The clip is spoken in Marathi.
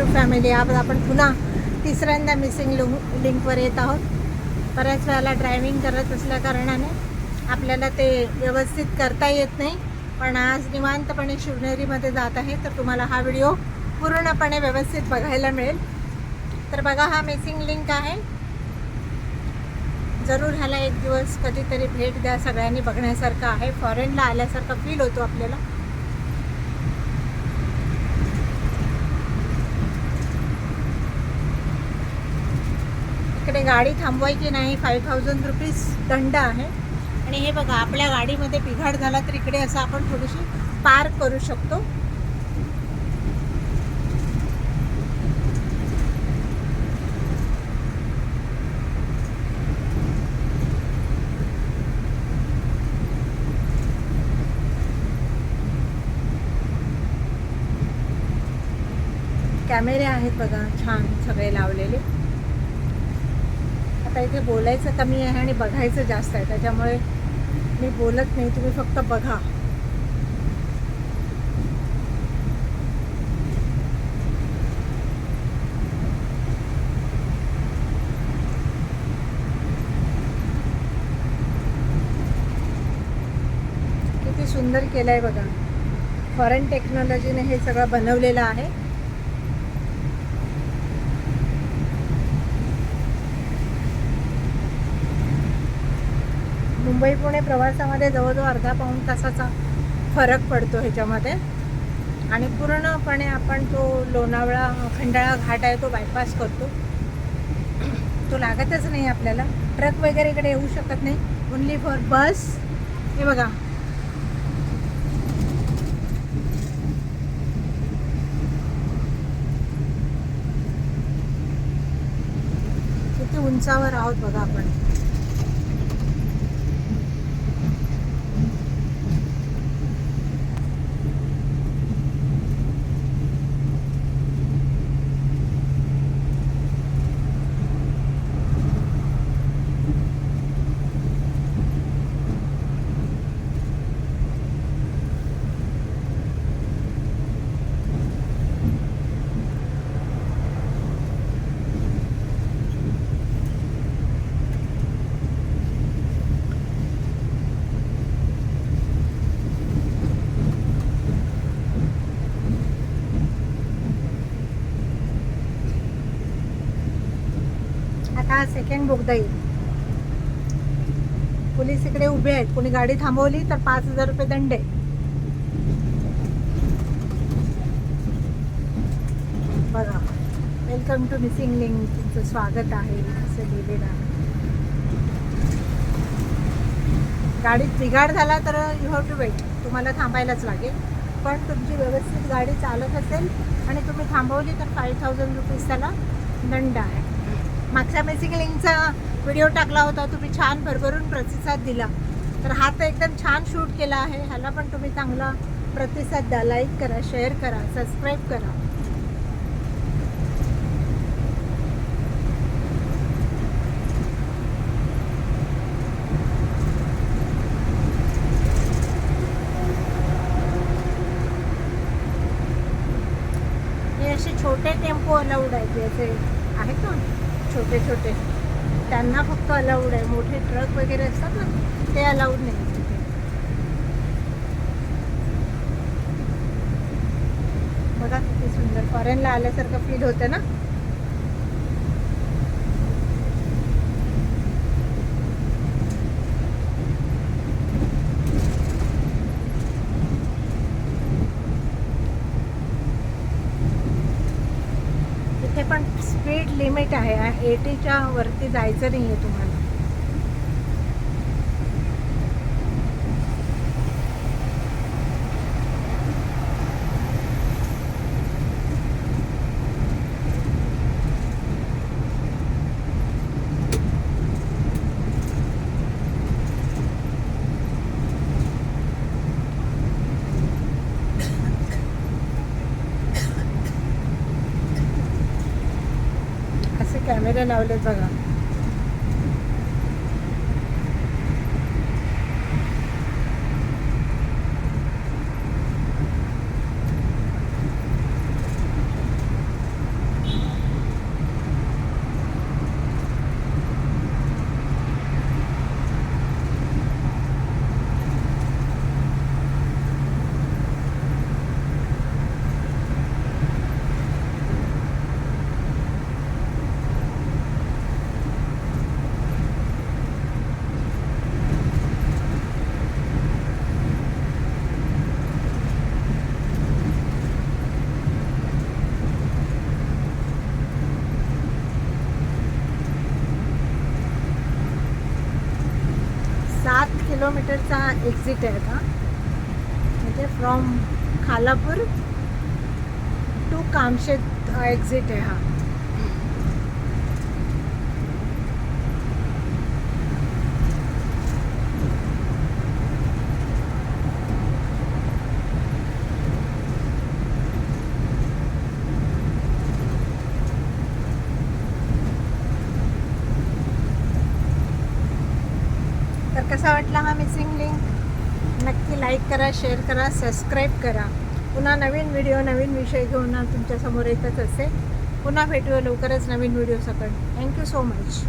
YouTube family. आज आपण पुन्हा तिसऱ्यांदा मिसिंग लिंकवर येत आहोत. बऱ्याच वेळेला ड्रायव्हिंग करत असल्या कारणाने आपल्याला ते व्यवस्थित करता येत नाही, पण आज निवांतपणे शिवनेरीमध्ये जात आहे, तर तुम्हाला हा व्हिडिओ पूर्णपणे व्यवस्थित बघायला मिळेल. तर बघा, हा मिसिंग लिंक आहे. जरूर ह्याला एक दिवस कधीतरी भेट द्या. सगळ्यांनी बघण्यासारखं आहे. फॉरेनला आल्यासारखा फील होतो आपल्याला. इकडे गाडी थांबवायची नाही, 5000 रुपीज दंड आहे. आणि हे बघा, आपल्या गाडीमध्ये बिघाड झाला तर इकडे असं आपण थोडीशी पार्क करू शकतो. कॅमेरे आहेत बघा, छान सगळे लावलेले. आता इथे बोलायचं कमी आहे आणि बघायचं जास्त आहे, त्याच्यामुळे मी बोलत नाही, तुम्ही फक्त बघा. किती सुंदर केलं आहे बघा. फॉरेन टेक्नॉलॉजीने हे सगळं बनवलेलं आहे. मुंबई पुणे प्रवासामध्ये जवळजवळ अर्धा पाऊण तासाचा फरक पडतो ह्याच्यामध्ये. आणि पूर्णपणे आपण तो लोणावळा खंडाळा घाट आहे तो बायपास करतो. तो लागतच नाही आपल्याला. ट्रक वगैरे इकडे येऊ शकत नाही, ओन्ली फॉर बस. हे बघा, किती उंचावर आहोत बघा आपण. आता सेकंड बोगदा येईल. पोलीस इकडे उभे आहेत. कोणी गाडी थांबवली तर 5000 रुपये दंड आहे. बघा, वेलकम टू मिसिंग लिंक, तुमचं स्वागत आहे असं लिहिलेलं आहे. गाडीत बिघाड झाला तर यू हॅव टू वेट, तुम्हाला थांबायलाच लागेल. पण तुमची व्यवस्थित गाडी चालत असेल आणि तुम्ही थांबवली तर 5000 रुपीज त्याला दंड आहे. मागच्या मिसिंग लिंकचा व्हिडिओ टाकला होता, तुम्ही छान भरभरून प्रतिसाद दिला. तर हा तर एकदम छान शूट केला आहे. ह्याला पण तुम्ही चांगला प्रतिसाद द्या. लाईक करा, शेअर करा, सबस्क्राईब करा. हे असे छोटे टेम्पो अलाउड आहेत, असे आहेत ना छोटे छोटे, त्यांना फक्त अलाउड आहे. मोठे ट्रक वगैरे असतात ना, ते अलाउड नाही तिथे. बघा किती सुंदर, फॉरेनला आल्यासारखं फील होतं ना. इथे पण स्पीड लिमिट आहे, 80च्या वरती जायचं नाही आहे तुम्हाला. कॅमेरे लावलेत बघा. किलोमीटरचा एक्झिट आहे आता, म्हणजे from Khalapur to Kamshet exit आहे हा. तर कसा वाटला हा मिसिंग लिंक? नक्की लाईक करा, शेअर करा, सबस्क्राईब करा. पुन्हा नवीन व्हिडिओ, नवीन विषय घेऊन तुमच्यासमोर येतच असेल. पुन्हा भेटूया लवकरच नवीन व्हिडिओ सकट. Thank you so much.